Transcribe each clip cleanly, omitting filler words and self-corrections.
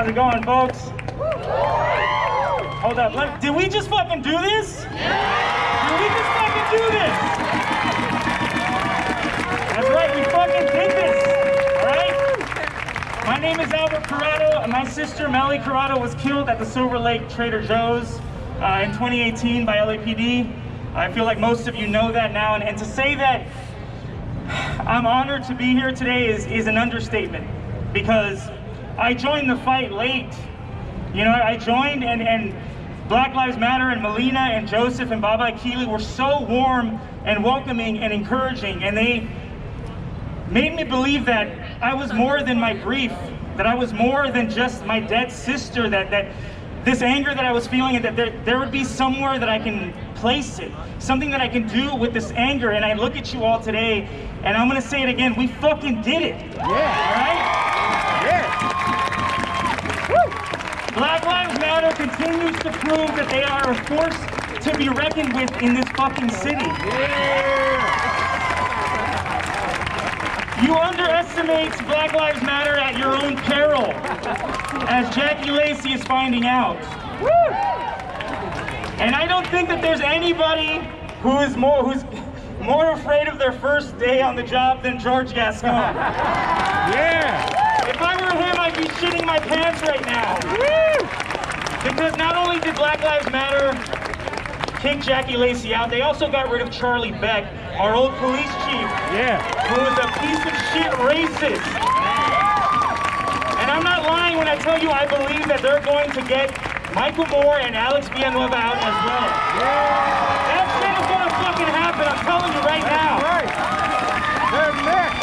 How's it going, folks? Hold up, did we just fucking do this? Did we just fucking do this? That's right, we fucking did this, all right? My name is Albert Corrado, and my sister Melly Corrado was killed at the Silver Lake Trader Joe's in 2018 by LAPD. I feel like most of you know that now, and to say that I'm honored to be here today is an understatement, because I joined the fight late. You know, I joined and Black Lives Matter and Melina and Joseph and Baba Akili were so warm and welcoming and encouraging, and they made me believe that I was more than my grief, that I was more than just my dead sister, that this anger that I was feeling, and that there would be somewhere that I can place it, something that I can do with this anger. And I look at you all today, and I'm gonna say it again, we fucking did it. Yeah. All right? Yeah. Woo. Black Lives Matter continues to prove that they are a force to be reckoned with in this fucking city. Yeah. You underestimate Black Lives Matter at your own peril, as Jackie Lacey is finding out. Woo. And I don't think that there's anybody who's more afraid of their first day on the job than George Gascon. Yeah. If I were him, I'd be shitting my pants right now. Woo! Because not only did Black Lives Matter kick Jackie Lacey out, they also got rid of Charlie Beck, our old police chief, who was a piece of shit racist. And I'm not lying when I tell you I believe that they're going to get Michael Moore and Alex Villanueva out as well. That shit is gonna fucking happen, I'm telling you right now. Right. They're next.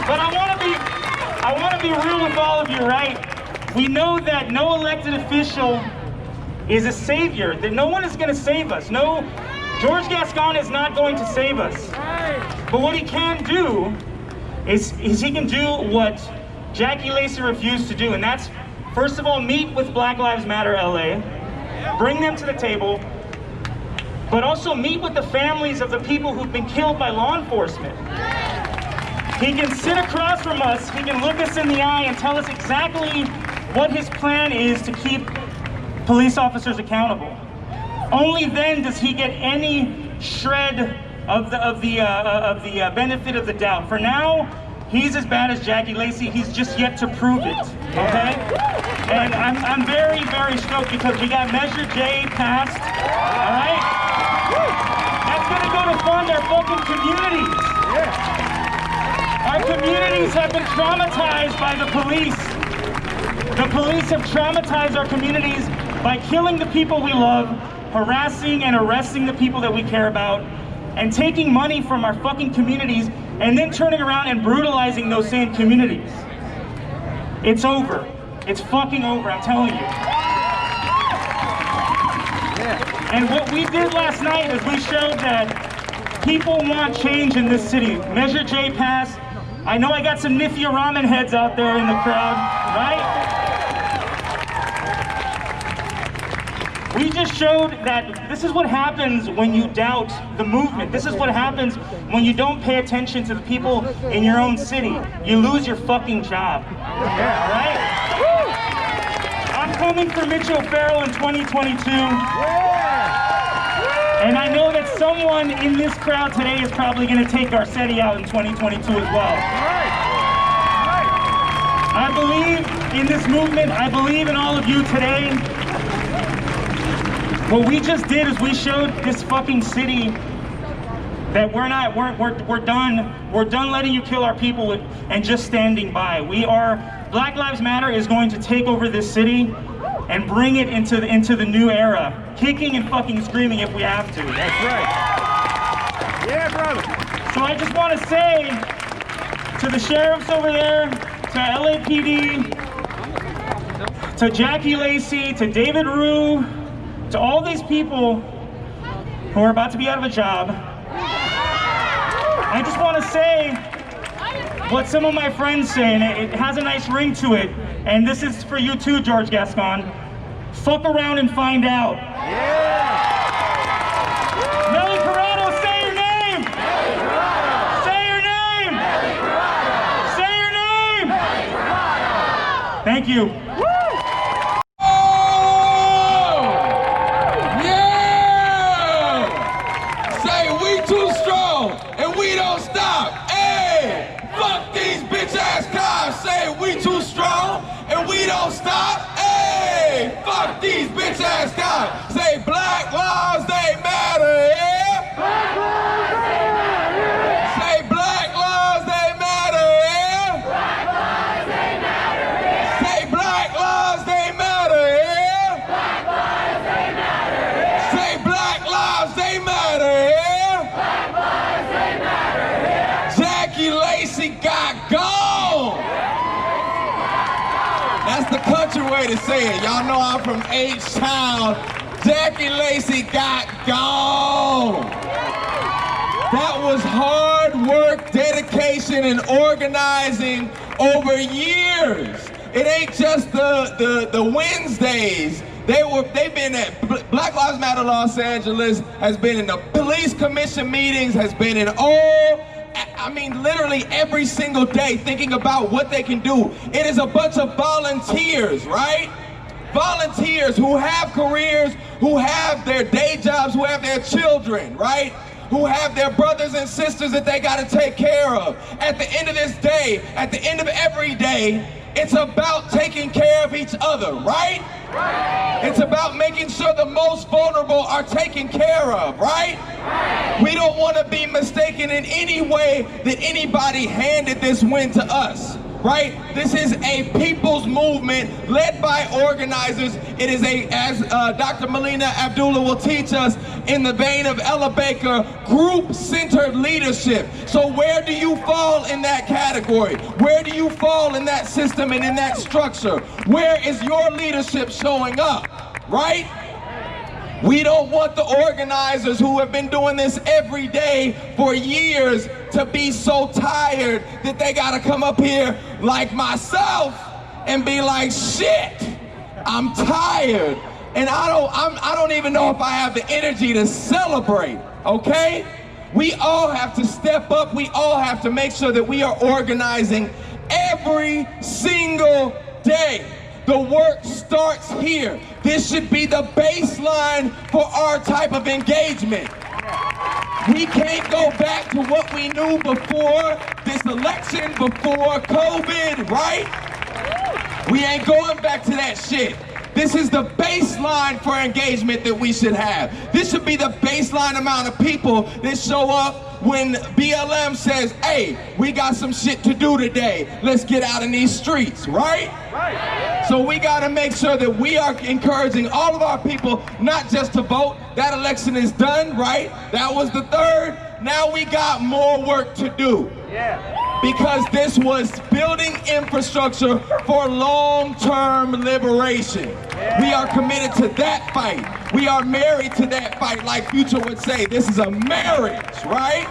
But I wanna be real with all of you, right? We know that no elected official is a savior, that no one is gonna save us. No, George Gascon is not going to save us. But what he can do is he can do what Jackie Lacey refused to do, and that's, first of all, meet with Black Lives Matter LA, bring them to the table, but also meet with the families of the people who've been killed by law enforcement. He can sit across from us, he can look us in the eye and tell us exactly what his plan is to keep police officers accountable. Only then does he get any shred of the benefit of the doubt. For now, he's as bad as Jackie Lacey. He's just yet to prove it. Okay? And I'm very, very stoked because we got Measure J passed. All right? That's gonna go to fund our fucking communities. Our communities have been traumatized by the police. The police have traumatized our communities by killing the people we love, harassing and arresting the people that we care about, and taking money from our fucking communities and then turning around and brutalizing those same communities. It's over. It's fucking over, I'm telling you. And what we did last night is we showed that people want change in this city. Measure J passed. I know I got some Nifia ramen heads out there in the crowd, right? We just showed that this is what happens when you doubt the movement. This is what happens when you don't pay attention to the people in your own city. You lose your fucking job, right? I'm coming for Mitch O'Farrell in 2022. And I know that someone in this crowd today is probably going to take Garcetti out in 2022 as well. I believe in this movement. I believe in all of you today. What we just did is we showed this fucking city that we're done. We're done letting you kill our people and just standing by. Black Lives Matter is going to take over this city and bring it into the new era, kicking and fucking screaming if we have to. That's right. Yeah, brother. So I just want to say to the sheriffs over there, to LAPD, to Jackie Lacey, to David Rue, to all these people who are about to be out of a job, I just want to say what some of my friends say, and it has a nice ring to it, and this is for you too, George Gascon. Fuck around and find out. Melly Corrado, say your name! Say your name! Say your name! Thank you. Too strong and we don't stop. Hey, fuck these bitch ass cops. Say we too strong and we don't stop. Hey, fuck these bitch ass cops. Say black lives they matter. Yeah. Black lives they matter. Say black lives they matter. Yeah. Black lives they matter. Yeah. Say black lives they matter. Yeah. Black lives they matter. Yeah. Say black lives they matter. Yeah. Lacey got gone. That's the country way to say it. Y'all know I'm from H-Town. Jackie Lacey got gone. That was hard work, dedication, and organizing over years. It ain't just the Wednesdays. They've been at Black Lives Matter Los Angeles, has been in the police commission meetings, has been in literally every single day thinking about what they can do. It is a bunch of volunteers, right? Volunteers who have careers, who have their day jobs, who have their children, right? Who have their brothers and sisters that they gotta take care of. At the end of this day, at the end of every day, it's about taking care of each other, right? It's about making sure the most vulnerable are taken care of, right? We don't want to be mistaken in any way that anybody handed this win to us, right? This is a people's movement led by organizers. It is as Dr. Melina Abdullah will teach us, in the vein of Ella Baker, group-centered leadership. So where do you fall in that category? Where do you fall in that system and in that structure? Where is your leadership showing up, right? We don't want the organizers who have been doing this every day for years to be so tired that they gotta come up here like myself and be like, shit, I'm tired. And I don't even know if I have the energy to celebrate, okay? We all have to step up. We all have to make sure that we are organizing every single day. The work starts here. This should be the baseline for our type of engagement. We can't go back to what we knew before this election, before COVID, right? We ain't going back to that shit. This is the baseline for engagement that we should have. This should be the baseline amount of people that show up when BLM says, hey, we got some shit to do today. Let's get out in these streets, right? So we gotta make sure that we are encouraging all of our people not just to vote. That election is done, right? That was the third. Now we got more work to do. Because this was building infrastructure for long-term liberation. We are committed to that fight. We are married to that fight, like Future would say. This is a marriage, right?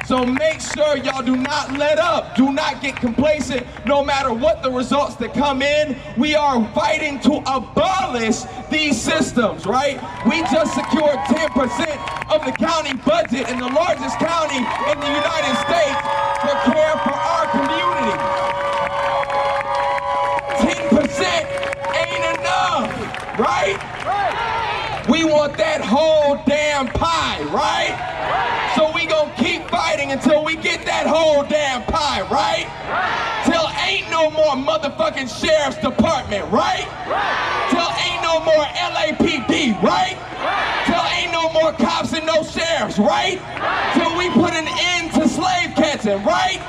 So make sure y'all do not let up. Do not get complacent no matter what the results that come in. We are fighting to abolish these systems, right? We just secured 10% of the county budget in the largest county in the United States for care for our community. 10% ain't enough, right? We want that whole damn pie, right? So we gonna keep fighting until we get that whole damn pie, right? Till ain't no more motherfucking sheriff's department, right? Till ain't no more LAPD, right? Till ain't no more cops and no sheriffs, right? Till we put an end to slave catching, right?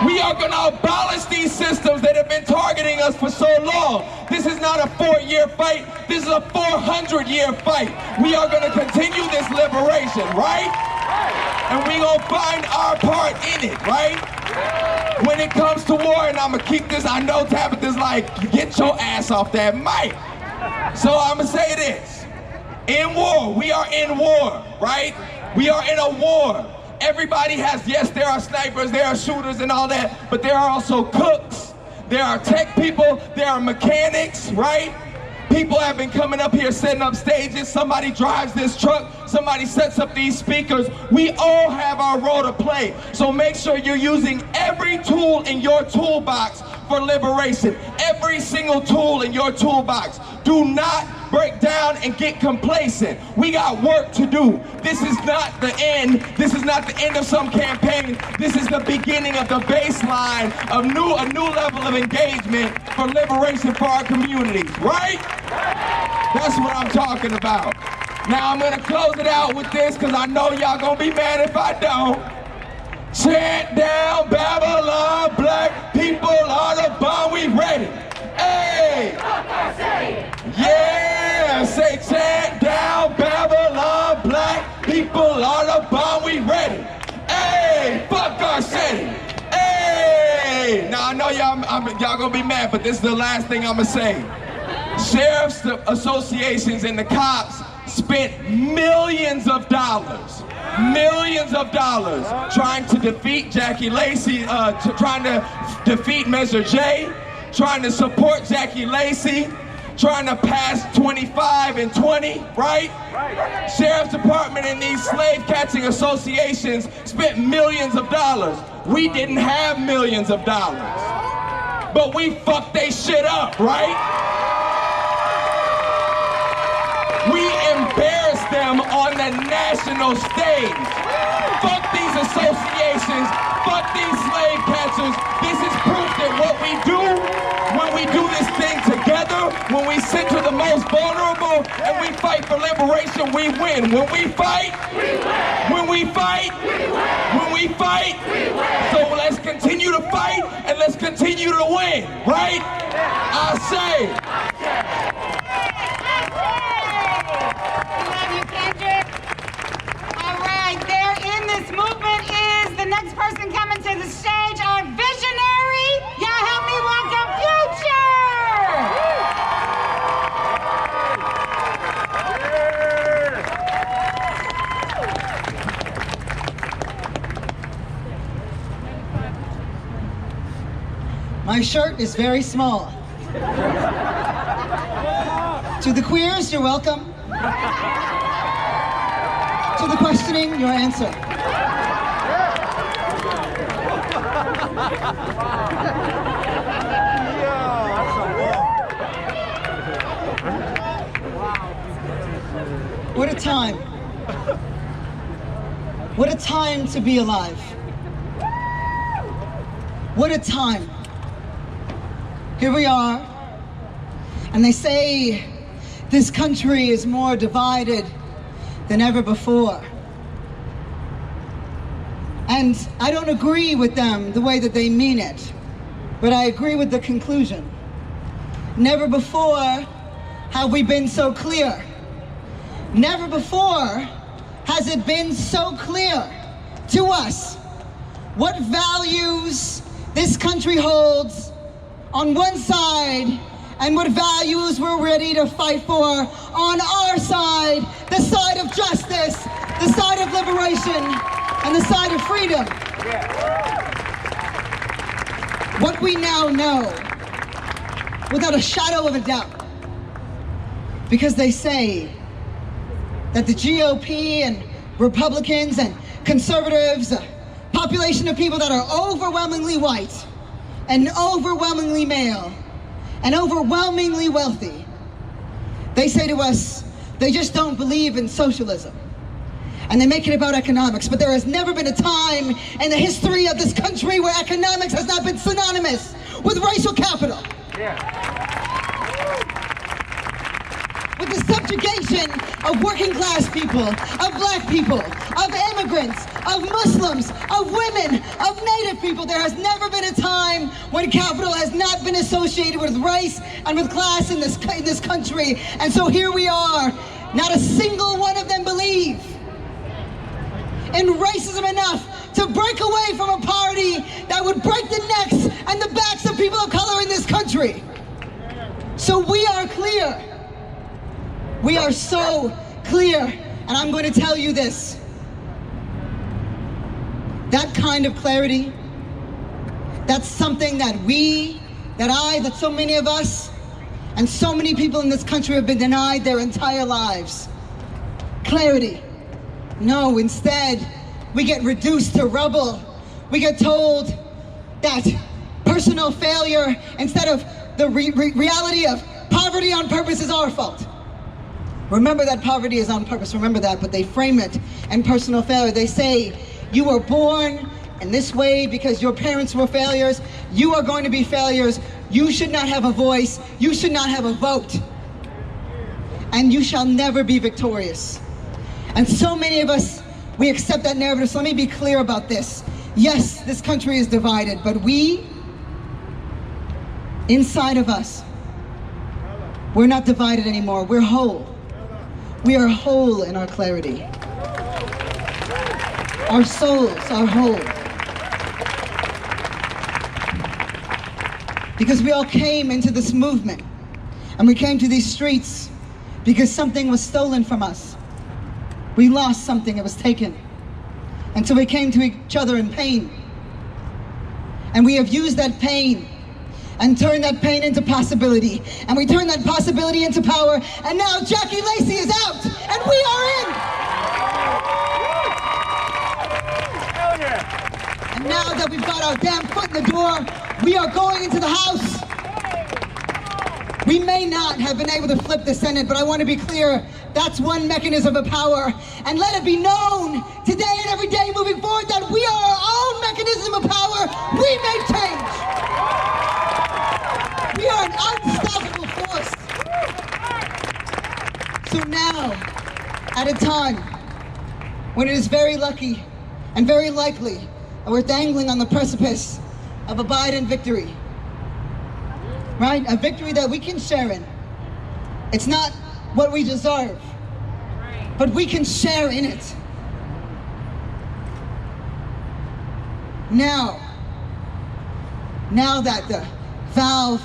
We are gonna abolish these systems that have been targeting us for so long. This is not a 4-year fight, this is a 400-year fight. We are gonna continue this liberation, right? And we gonna find our part in it, right? When it comes to war, and I'm gonna keep this, I know Tabitha's like, get your ass off that mic. So I'm gonna say this. In war, we are in war, right? We are in a war. Everybody has, yes, there are snipers, there are shooters and all that, but there are also cooks, there are tech people, there are mechanics, right? People have been coming up here setting up stages. Somebody drives this truck, somebody sets up these speakers. We all have our role to play. So make sure you're using every tool in your toolbox for liberation. Every single tool in your toolbox. Do not break down and get complacent. We got work to do. This is not the end. This is not the end of some campaign. This is the beginning of the baseline of a new level of engagement for liberation for our communities, right? That's what I'm talking about. Now I'm gonna close it out with this because I know y'all gonna be mad if I don't. Chant down Babylon, black people are the bomb, we ready. Hey! Yeah! Say chant down Babylon, black people are the bomb, we ready. Hey! Fuck our city. Hey! Now I know y'all gonna be mad, but this is the last thing I'm gonna say. Sheriff's associations and the cops spent millions of dollars trying to defeat Jackie Lacey, trying to defeat Measure J, trying to support Jackie Lacey, trying to pass 25 and 20, right? Sheriff's Department and these slave catching associations spent millions of dollars. We didn't have millions of dollars, but we fucked they shit up, right? We embarrassed them on the national stage. Fuck these associations, fuck these slave catchers. This is proof that what we do, when we do this thing together, when we center the most vulnerable and we fight for liberation, we win. When we fight, we win. When we fight, we win. When we fight, we win. So let's continue to fight and let's continue to win, right? I say. Love you, Kendrick. All right, there in this movement is the next person coming to the stage, our visionary. Y'all help me welcome Future. My shirt is very small. To the queers, you're welcome. To the questioning, your answer. What a time. What a time to be alive. What a time. Here we are, and they say this country is more divided than ever before. And I don't agree with them the way that they mean it, but I agree with the conclusion. Never before have we been so clear. Never before has it been so clear to us what values this country holds on one side and what values we're ready to fight for on our side, the side of justice, the side of liberation, and the side of freedom. What we now know, without a shadow of a doubt, because they say that the GOP and Republicans and conservatives, a population of people that are overwhelmingly white and overwhelmingly male and overwhelmingly wealthy, they say to us, they just don't believe in socialism. And they make it about economics, but there has never been a time in the history of this country where economics has not been synonymous with racial capital. With the subjugation of working class people, of black people, of immigrants, of Muslims, of women, of Native people. There has never been a time when capital has not been associated with race and with class in this country. And so here we are, not a single one of them believe in racism enough to break away from a party that would break the necks and the backs of people of color in this country. So we are clear. We are so clear, and I'm going to tell you this. That kind of clarity, that's something that that so many of us, and so many people in this country have been denied their entire lives. Clarity. No, instead, we get reduced to rubble. We get told that personal failure instead of the reality of poverty on purpose is our fault. Remember that poverty is on purpose, remember that, but they frame it in personal failure. They say, you were born in this way because your parents were failures. You are going to be failures. You should not have a voice. You should not have a vote. And you shall never be victorious. And so many of us, we accept that narrative. So let me be clear about this. Yes, this country is divided, but we, inside of us, we're not divided anymore. We're whole. We are whole in our clarity. Our souls are whole. Because we all came into this movement, and we came to these streets because something was stolen from us. We lost something, it was taken. And so we came to each other in pain. And we have used that pain and turned that pain into possibility. And we turned that possibility into power. And now Jackie Lacey is out, and we are in. Hell yeah. And now that we've got our damn foot in the door, we are going into the House. We may not have been able to flip the Senate, but I want to be clear, that's one mechanism of power. And let it be known today and every day moving forward that we are our own mechanism of power. We make change. We are an unstoppable force. So now, at a time when it is very lucky and very likely that we're dangling on the precipice of a Biden victory, right? A victory that we can share in. It's not what we deserve, but we can share in it. Now that the valve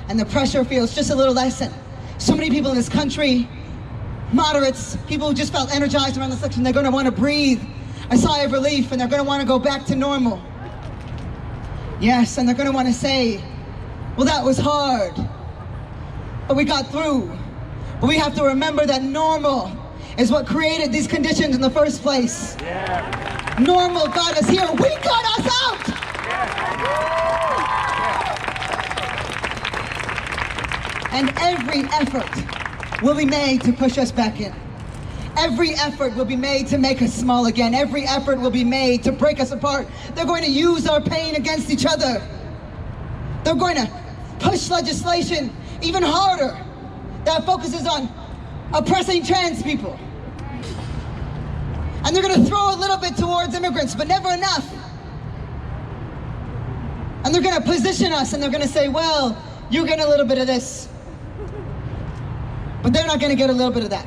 and the pressure feels just a little lessened, so many people in this country, moderates, people who just felt energized around this election, they're going to want to breathe a sigh of relief, and they're going to want to go back to normal. Yes, and they're going to want to say, well, that was hard, but we got through. But we have to remember that normal is what created these conditions in the first place. Yeah. Normal got us here. We got us out! And every effort will be made to push us back in. Every effort will be made to make us small again. Every effort will be made to break us apart. They're going to use our pain against each other. They're going to push legislation even harder that focuses on oppressing trans people. And they're going to throw a little bit towards immigrants, but never enough. And they're going to position us, and they're going to say, well, you get a little bit of this, but they're not going to get a little bit of that.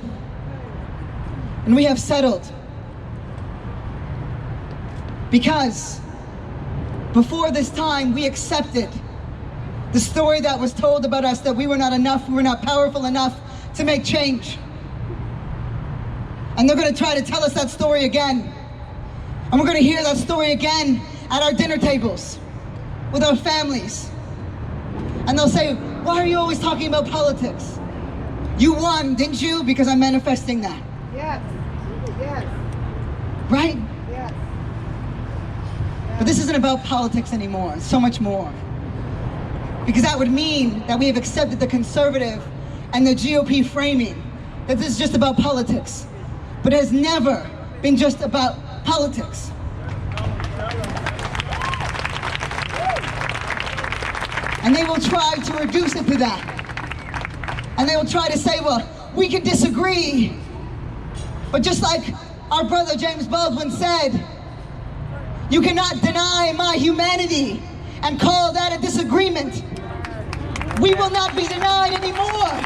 And we have settled. Because before this time, we accepted the story that was told about us, that we were not enough, we were not powerful enough to make change. And they're going to try to tell us that story again. And we're going to hear that story again at our dinner tables with our families. And they'll say, why are you always talking about politics? You won, didn't you? Because I'm manifesting that. Yes. Yes. Right? Yes. But this isn't about politics anymore. It's so much more. Because that would mean that we have accepted the conservative and the GOP framing that this is just about politics. But it has never been just about politics. And they will try to reduce it to that. And they will try to say, well, we can disagree. But just like our brother James Baldwin said, you cannot deny my humanity and call that a disagreement. We will not be denied anymore.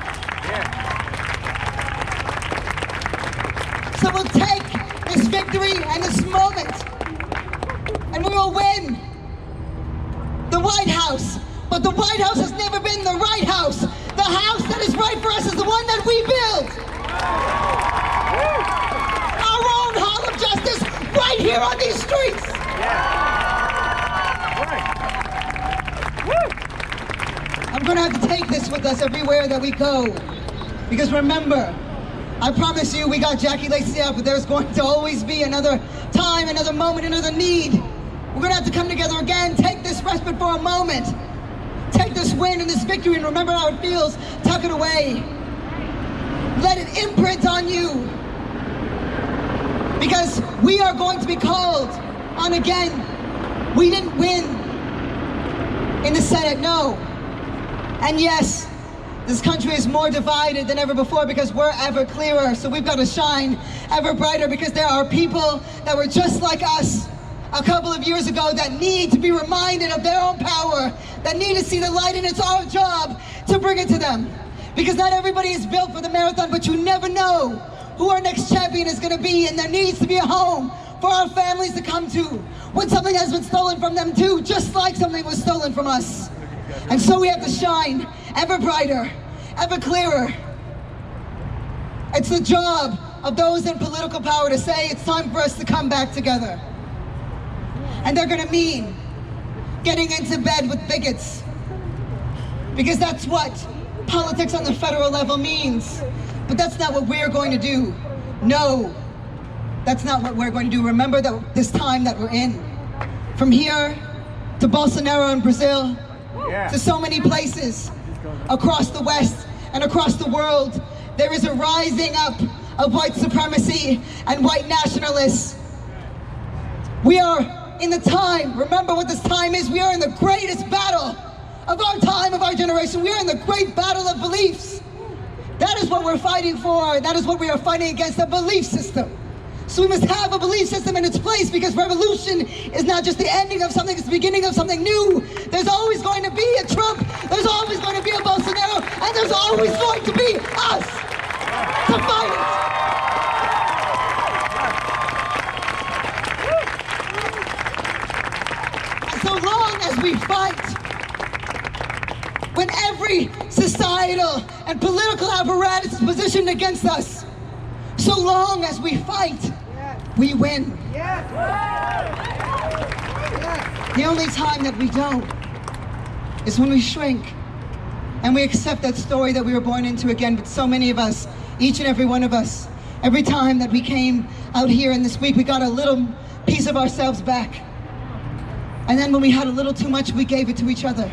So we'll take this victory and this moment, and we will win the White House. But the White House has never been the right house. The house that is right for us is the one that we build. Our own hall of justice right here on these streets. I'm going to have to take this with us everywhere that we go. Because remember, I promise you we got Jackie Lacey out, but there's going to always be another time, another moment, another need We're gonna have to come together again, take this respite for a moment. Take this win and this victory and remember how it feels. Tuck it away. Let it imprint on you. Because we are going to be called on again. We didn't win in the Senate, no. And yes, this country is more divided than ever before because we're ever clearer. So we've got to shine ever brighter because there are people that were just like us a couple of years ago that need to be reminded of their own power, that need to see the light, and it's our job to bring it to them. Because not everybody is built for the marathon, but you never know who our next champion is going to be, and there needs to be a home for our families to come to when something has been stolen from them too, just like something was stolen from us. And so we have to shine ever brighter, ever clearer. It's the job of those in political power to say it's time for us to come back together. And they're gonna mean getting into bed with bigots, because that's what politics on the federal level means. But that's not what we're going to do. No, that's not what we're going to do. Remember that this time that we're in. From here to Bolsonaro in Brazil, to so many places across the West and across the world, there is a rising up of white supremacy and white nationalists. We are in the time, remember what this time is, we are in the greatest battle of our time, of our generation. We are in the great battle of beliefs. That is what we're fighting for. That is what we are fighting against, a belief system. So we must have a belief system in its place, because revolution is not just the ending of something, it's the beginning of something new. There's always going to be a Trump, there's always going to be a Bolsonaro, and there's always going to be us to fight it. So long as we fight, when every societal and political apparatus is positioned against us, so long as we fight, we win. The only time that we don't is when we shrink and we accept that story that we were born into again. But so many of us, each and every one of us, every time that we came out here in this week, we got a little piece of ourselves back. And then when we had a little too much, we gave it to each other.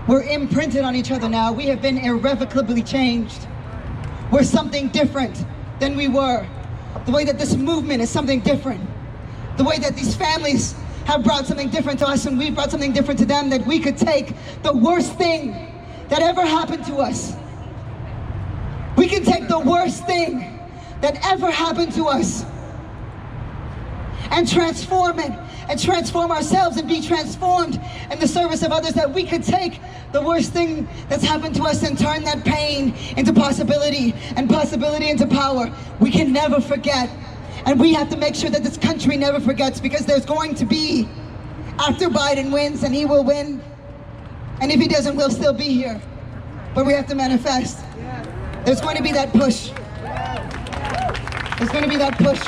We're imprinted on each other now. We have been irrevocably changed. We're something different than we were. The way that this movement is something different. The way that these families have brought something different to us and we've brought something different to them, that we could take the worst thing that ever happened to us. We can take the worst thing that ever happened to us and transform it, and transform ourselves and be transformed in the service of others, that we could take the worst thing that's happened to us and turn that pain into possibility and possibility into power. We can never forget, and we have to make sure that this country never forgets, because there's going to be, after Biden wins, and he will win, and if he doesn't, we'll still be here, but we have to manifest. There's going to be that push. There's going to be that push.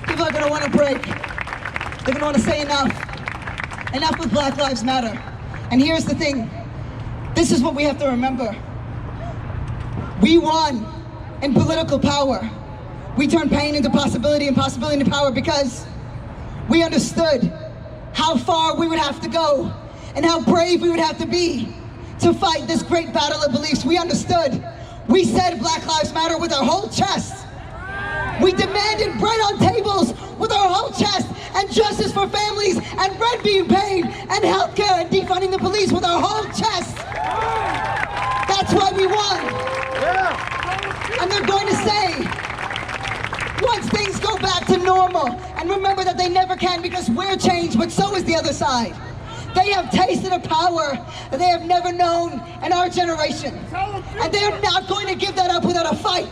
People are going to want to break. They're going to want to say enough. Enough with Black Lives Matter. And here's the thing. This is what we have to remember. We won in political power. We turned pain into possibility and possibility into power, because we understood how far we would have to go and how brave we would have to be to fight this great battle of beliefs. We understood. We said Black Lives Matter with our whole chest. We demanded bread on tables with our whole chest, and justice for families, and rent being paid, and healthcare, and defunding the police with our whole chest. That's why we won. And they're going to say, once things go back to normal, and remember that they never can, because we're changed, but so is the other side. They have tasted a power that they have never known in our generation. And they're not going to give that up without a fight.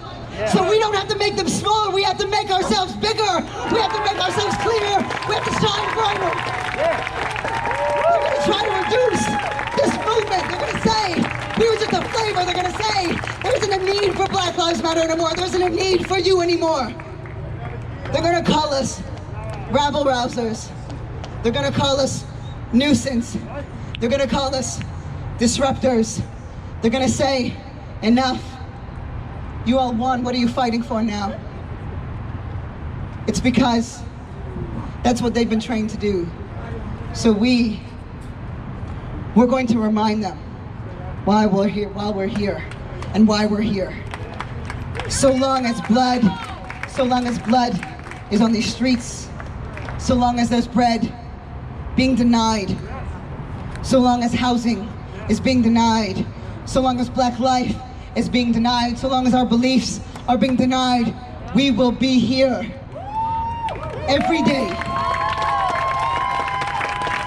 So we don't have to make them smaller, we have to make ourselves bigger. We have to make ourselves clearer. We have to shine brighter. They're going to try to reduce this movement. They're going to say, we were just a flavor. They're going to say, there isn't a need for Black Lives Matter anymore. There isn't a need for you anymore. They're going to call us rabble-rousers. They're going to call us nuisance. They're going to call us disruptors. They're going to say, enough. You all won. What are you fighting for now? It's because That's what they've been trained to do. So we're going to remind them why we're here, and why we're here. So long as blood is on these streets, so long as there's bread being denied, so long as housing is being denied, so long as black life is being denied, so long as our beliefs are being denied, we will be here every day.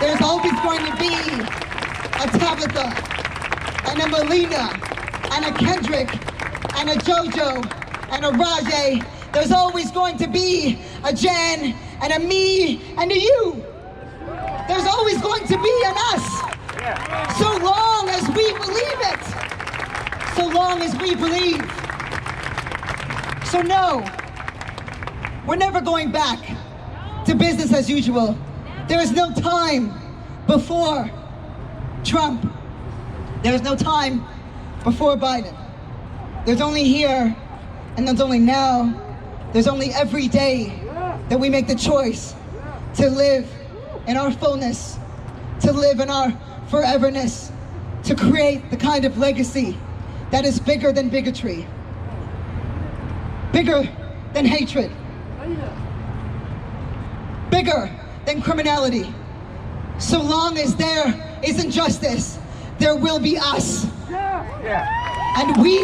There's always going to be a Tabitha, and a Melina, and a Kendrick, and a JoJo, and a Rajay. There's always going to be a Jen, and a me, and a you. There's always going to be an us. So long as we believe it. So long as we believe. So no, we're never going back to business as usual. There is no time before Trump. There's no time before Biden. There's only here, and there's only now. There's only every day that we make the choice to live in our fullness, to live in our foreverness, to create the kind of legacy that is bigger than bigotry, bigger than hatred, bigger than criminality. So long as there is injustice, there will be us. And we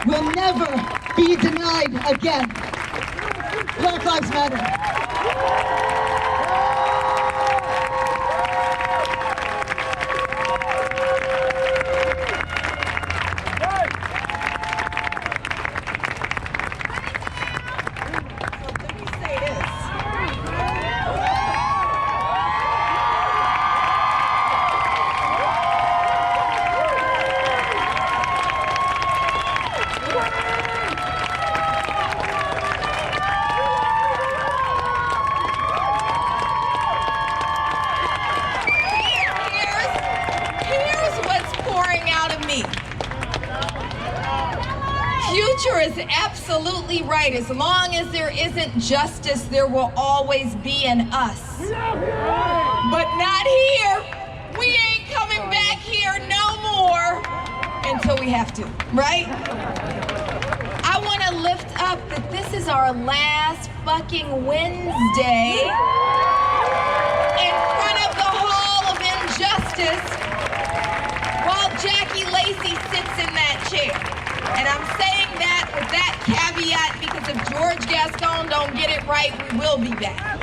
will never be denied again. Black Lives Matter. Is absolutely right. As long as there isn't justice, there will always be an us. But not here. We ain't coming back here no more until we have to, right? I want to lift up that this is our last fucking Wednesday in front of the Hall of Injustice while Jackie Lacey sits in that chair. And I'm saying that with that caveat because if George Gascon don't get it right, we will be back.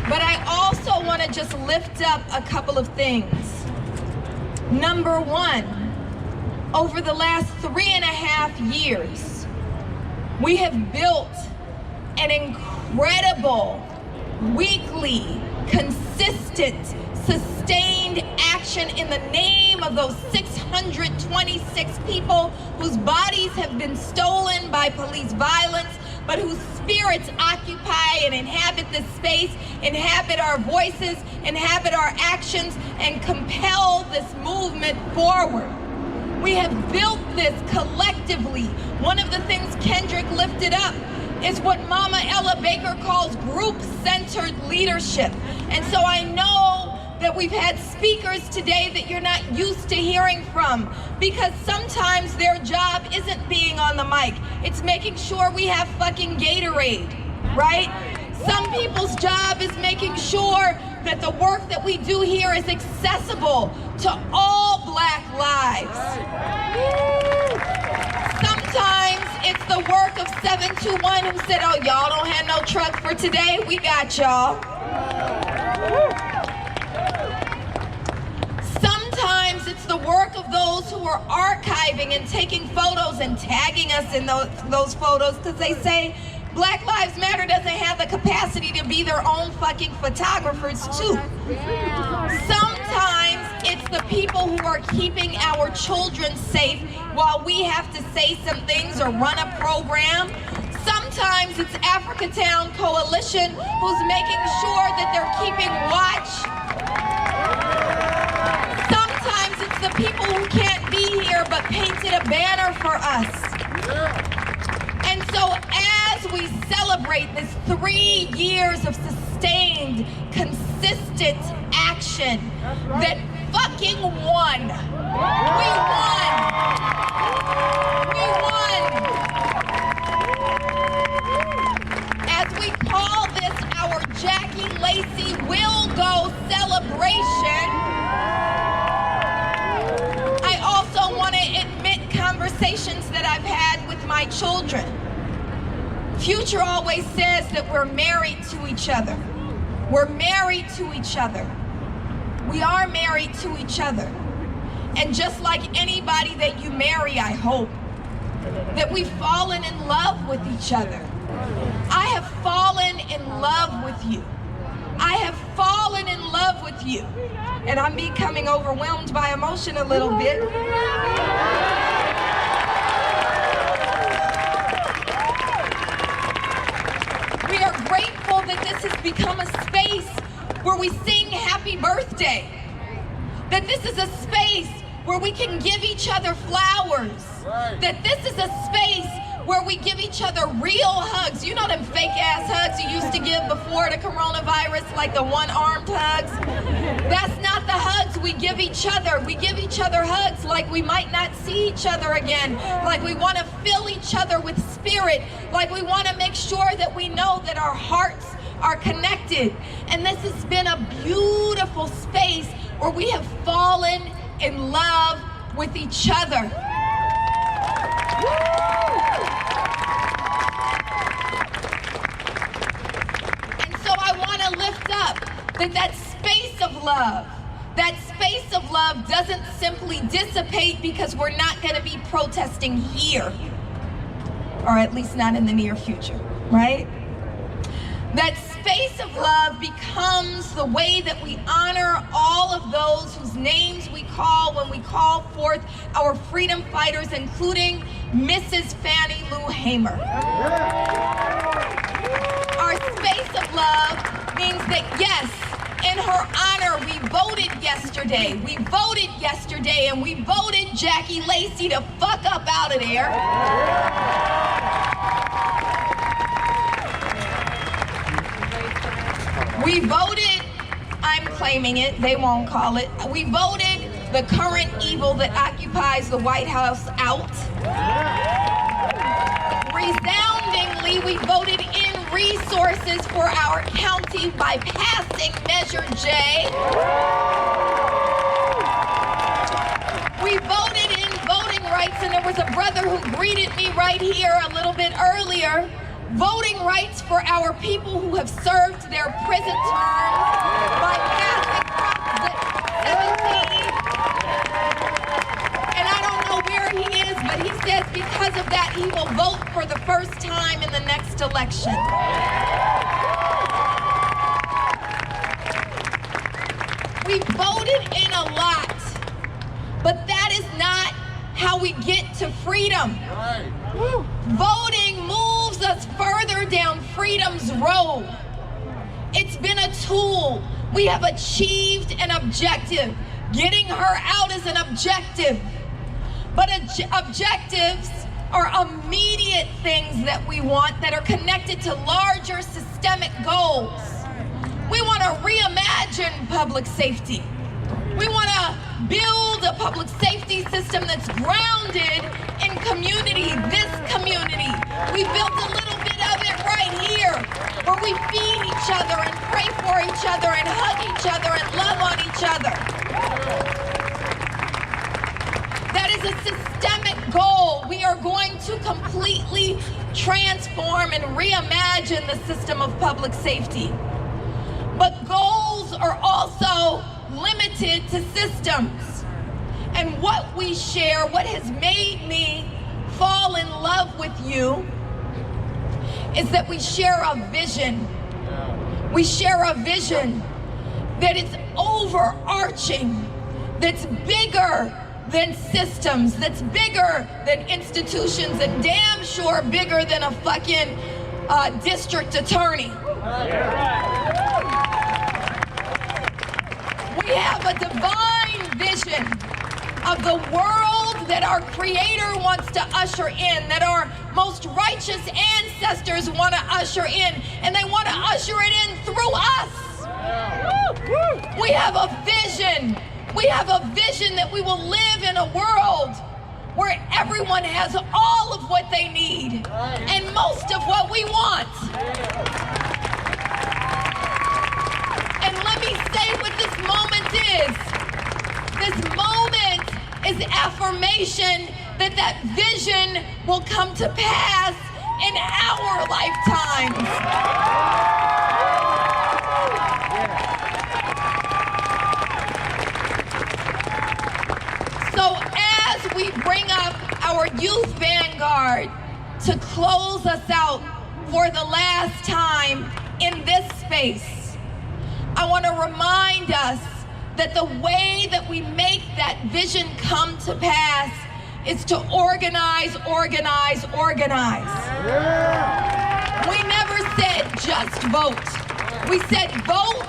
But I also want to just lift up a couple of things. Number one, over the last 3.5 years, we have built an incredible, weekly, consistent, sustained action in the name of those 626 people whose bodies have been stolen by police violence, but whose spirits occupy and inhabit this space, inhabit our voices, inhabit our actions, and compel this movement forward. We have built this collectively. One of the things Kendrick lifted up is what Mama Ella Baker calls group-centered leadership. And so I know that we've had speakers today that you're not used to hearing from because sometimes their job isn't being on the mic. It's making sure we have fucking Gatorade, right? Some people's job is making sure that the work that we do here is accessible to all black lives. Sometimes it's the work of 721 who said, oh, y'all don't have no truck for today? We got y'all. Sometimes it's the work of those who are archiving and taking photos and tagging us in those photos because they say Black Lives Matter doesn't have the capacity to be their own fucking photographers too. Sometimes it's the people who are keeping our children safe while we have to say some things or run a program. Sometimes it's Africatown Coalition who's making sure that they're keeping watch. Sometimes it's the people who can't be here but painted a banner for us. And so as as we celebrate this 3 years of sustained, consistent action that fucking won. We won. We won. As we call this our Jackie Lacey Will Go celebration, I also want to admit conversations that I've had with my children. Future always says that we're married to each other. We're married to each other. We are married to each other. And just like anybody that you marry, I hope, that we've fallen in love with each other. I have fallen in love with you. I have fallen in love with you. And I'm becoming overwhelmed by emotion a little bit. We are grateful that this has become a space where we sing happy birthday. That this is a space where we can give each other flowers. That this is a space where we give each other real hugs. You know them fake ass hugs you used to give before the coronavirus, like the one-armed hugs? That's not the hugs we give each other. We give each other hugs like we might not see each other again, like we want to fill each other with spirit, like we want to make sure that we know that our hearts are connected. And this has been a beautiful space where we have fallen in love with each other. And so I want to lift up that space of love doesn't simply dissipate because we're not going to be protesting here, or at least not in the near future, right? That space of love becomes the way that we honor all of those whose names we call when we call forth our freedom fighters, including Mrs. Fannie Lou Hamer. Our space of love means that, yes, in her honor, we voted yesterday. We voted yesterday, and we voted Jackie Lacey to fuck up out of there. We voted, I'm claiming it, they won't call it. We voted the current evil that occupies the White House out. Resoundingly, we voted in resources for our county by passing Measure J. We voted in voting rights, and there was a brother who greeted me right here a little bit earlier. Voting rights for our people who have served their prison terms by passing Prop 17. And I don't know where he is, but he says because of that, he will vote for the first time in the next election. We voted in a lot, but that is not how we get to freedom. Voting moves us further down freedom's road. It's been a tool. We have achieved an objective. Getting her out is an objective. But objectives are immediate things that we want that are connected to larger systemic goals. We want to reimagine public safety. We want to build a public safety system that's grounded in community, this community. We built a little bit of it right here, where we feed each other and pray for each other and hug each other and love on each other. That is a systemic goal. We are going to completely transform and reimagine the system of public safety. But goals are also limited to systems. And what we share, what has made me fall in love with you, is that we share a vision. We share a vision that is overarching, that's bigger than systems, that's bigger than institutions, and damn sure bigger than a fucking district attorney. We have a divine vision of the world that our Creator wants to usher in, that our most righteous ancestors want to usher in, and they want to usher it in through us. We have a vision. We have a vision that we will live in a world where everyone has all of what they need and most of what we want. And let me say what this moment is. This moment is affirmation that that vision will come to pass in our lifetimes. So as we bring up our youth vanguard to close us out for the last time in this space, I want to remind us that the way that we make that vision come to pass is to organize, organize, organize. We never said just vote. We said vote,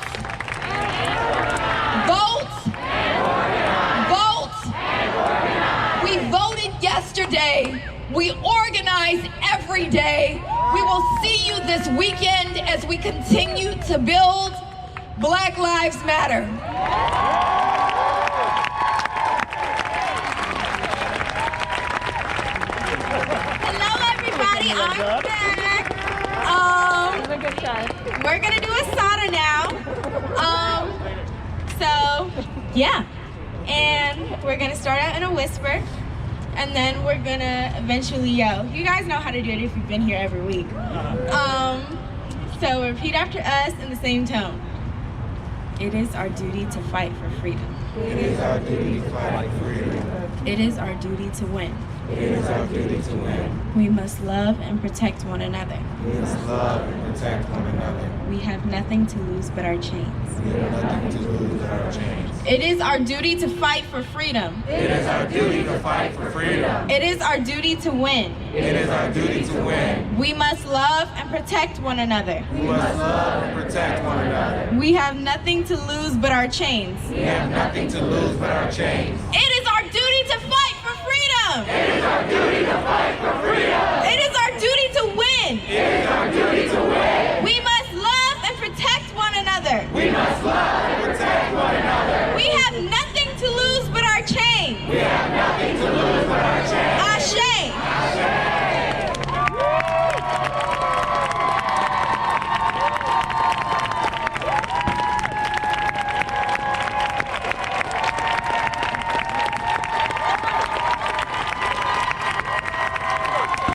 vote, vote. We voted yesterday. We organize every day. We will see you this weekend as we continue to build Black Lives Matter. Hello, everybody. I'm back. We're gonna do a sauna now. So yeah, and we're gonna start out in a whisper, and then we're gonna eventually yell. You guys know how to do it if you've been here every week. So repeat after us in the same tone. It is our duty to fight for freedom. It is our duty to fight for freedom. It is our duty to win. It is our duty to win. We must love and protect one another. We must love and protect one another. We have nothing to lose but our chains. We have nothing to lose but our chains. It is our duty to fight for freedom. It is our duty to fight for freedom. It is our duty to win. It is our duty to win. We must love and protect one another. We must love and protect one another. We have nothing to lose but our chains. We have nothing to lose but our chains. It is our duty to fight for freedom. It is our duty to fight for